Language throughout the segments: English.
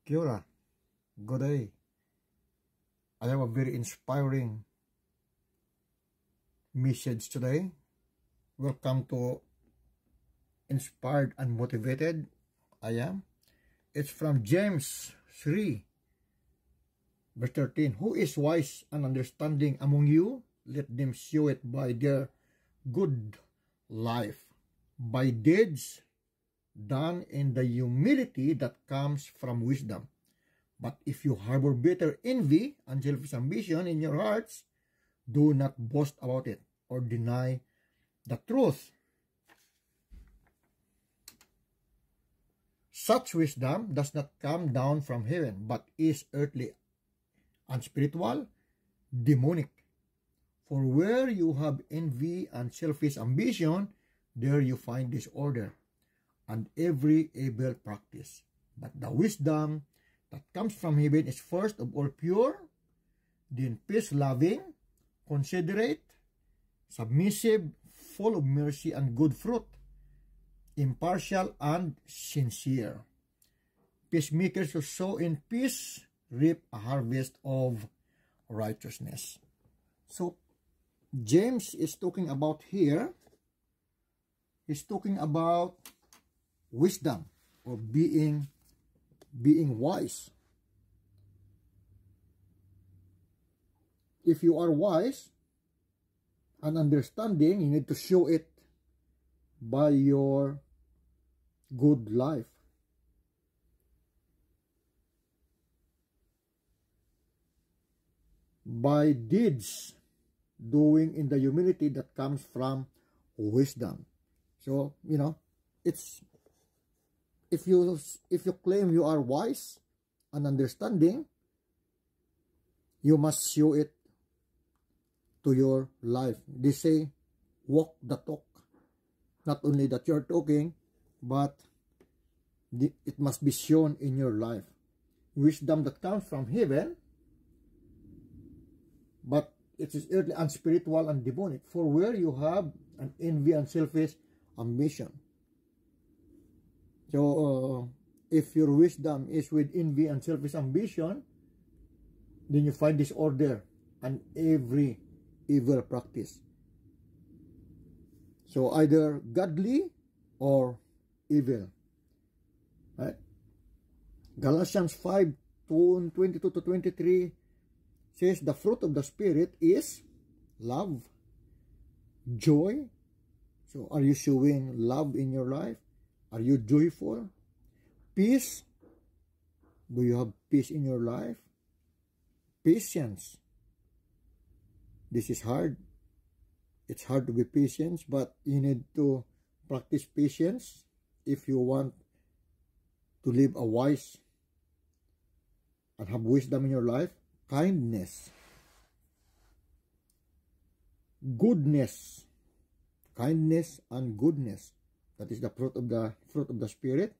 Kia ora. Good day. I have a very inspiring message today. Welcome to Inspired and Motivated. I am. It's from James 3, verse 13. Who is wise and understanding among you? Let them show it by their good life, by deeds done in the humility that comes from wisdom. But if you harbor bitter envy and selfish ambition in your hearts, do not boast about it or deny the truth. Such wisdom does not come down from heaven, but is earthly, unspiritual, demonic. For where you have envy and selfish ambition, there you find disorder and every evil practice. But the wisdom that comes from heaven is first of all pure, then peace-loving, considerate, submissive, full of mercy and good fruit, impartial and sincere. Peacemakers who sow in peace reap a harvest of righteousness. So, James is talking about here, he's talking about wisdom or being wise. If you are wise and understanding, you need to show it by your good life. By deeds, doing in the humility that comes from wisdom. So, it's if you claim you are wise and understanding, you must show it to your life. They say, walk the talk. Not only that you're talking, but it must be shown in your life. Wisdom that comes from heaven, but it is earthly, unspiritual, and demonic. For where you have an envy and selfish ambition. So, if your wisdom is with envy and selfish ambition, then you find disorder and every evil practice. So, either godly or evil. Right? Galatians 5:22 to 23 says the fruit of the Spirit is love, joy. So, are you showing love in your life? Are you joyful? Peace. Do you have peace in your life? Patience. This is hard. It's hard to be patient, but you need to practice patience if you want to live a wise and have wisdom in your life. Kindness. Goodness. Kindness and goodness. That is the fruit of the Spirit.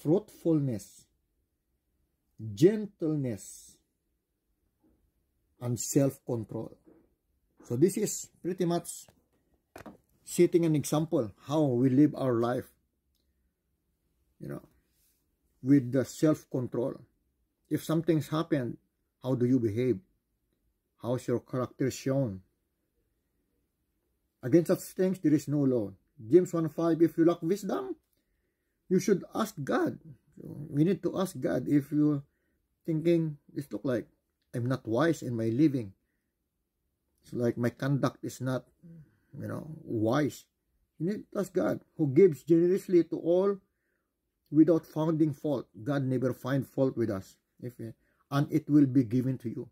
Fruitfulness, gentleness, and self-control. So this is pretty much setting an example how we live our life. With the self-control. If something's happened, how do you behave? How's your character shown? Against such things, there is no law. James 1:5, if you lack wisdom, you should ask God. So we need to ask God if you're thinking, this look like I'm not wise in my living. It's like my conduct is not, wise. You need to ask God, who gives generously to all without finding fault. God never find fault with us. And it will be given to you.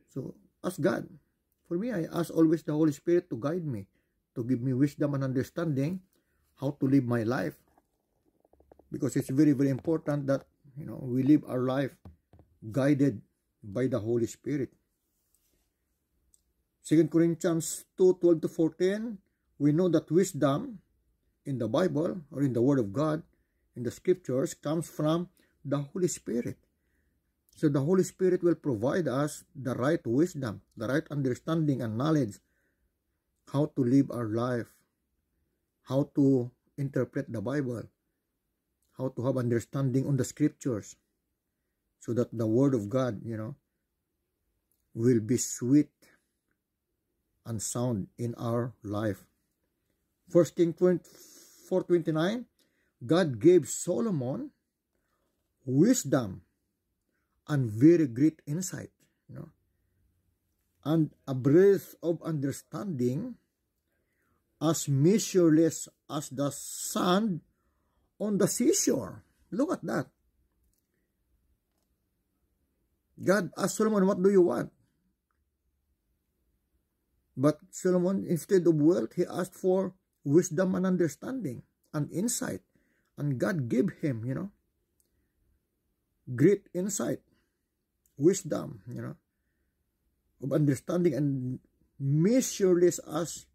So ask God. For me, I ask always the Holy Spirit to guide me, to give me wisdom and understanding how to live my life. Because it's very, very important that, we live our life guided by the Holy Spirit. 2 Corinthians 2:12 to 14, we know that wisdom in the Bible or in the Word of God, in the Scriptures, comes from the Holy Spirit. So the Holy Spirit will provide us the right wisdom, the right understanding and knowledge, how to live our life, how to interpret the Bible, how to have understanding on the Scriptures. so that the Word of God, will be sweet and sound in our life. 1 Kings 4:29, God gave Solomon wisdom and very great insight, and a breadth of understanding as measureless as the sand on the seashore. Look at that. God asked Solomon, what do you want? But Solomon, instead of wealth, he asked for wisdom and understanding and insight. And God gave him, great insight, wisdom, of understanding, and measureless as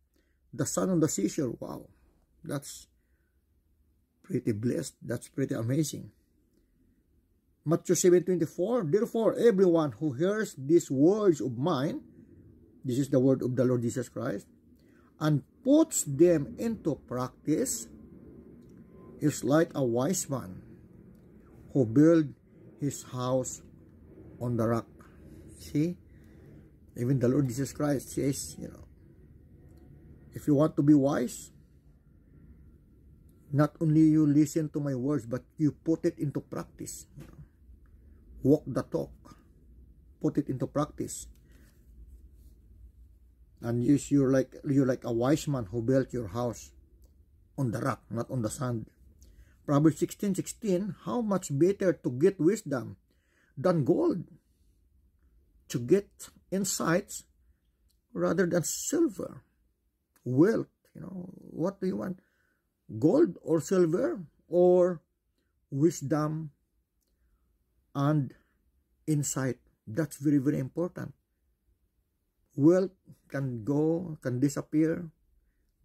the sun on the seashore. Wow, that's pretty blessed. That's pretty amazing. Matthew 7:24, therefore everyone who hears these words of mine, this is the word of the Lord Jesus Christ, and puts them into practice is like a wise man who built his house on the rock. See, even the Lord Jesus Christ says, if you want to be wise, not only you listen to my words, but you put it into practice. Walk the talk. Put it into practice. And you're like a wise man who built your house on the rock, not on the sand. Proverbs 16:16, how much better to get wisdom than gold, to get insights rather than silver. Wealth, what do you want? Gold or silver, or wisdom and insight? That's very, very important. Wealth can go, can disappear,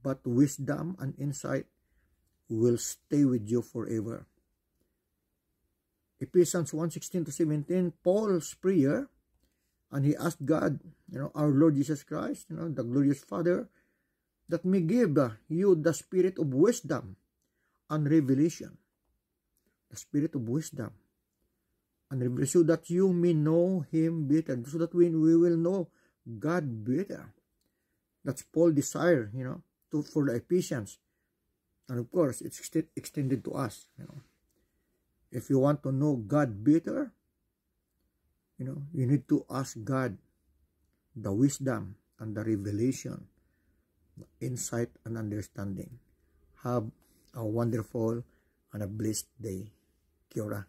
but wisdom and insight will stay with you forever. Ephesians 1:16-17, Paul's prayer, and he asked God, our Lord Jesus Christ, the glorious Father, that may give you the spirit of wisdom and revelation. The spirit of wisdom and revelation, so that you may know Him better, so that we will know God better. That's Paul's desire, for the Ephesians. And of course, it's extended to us, If you want to know God better, you need to ask God the wisdom and the revelation, the insight and understanding. Have a wonderful and a blessed day. Kia ora.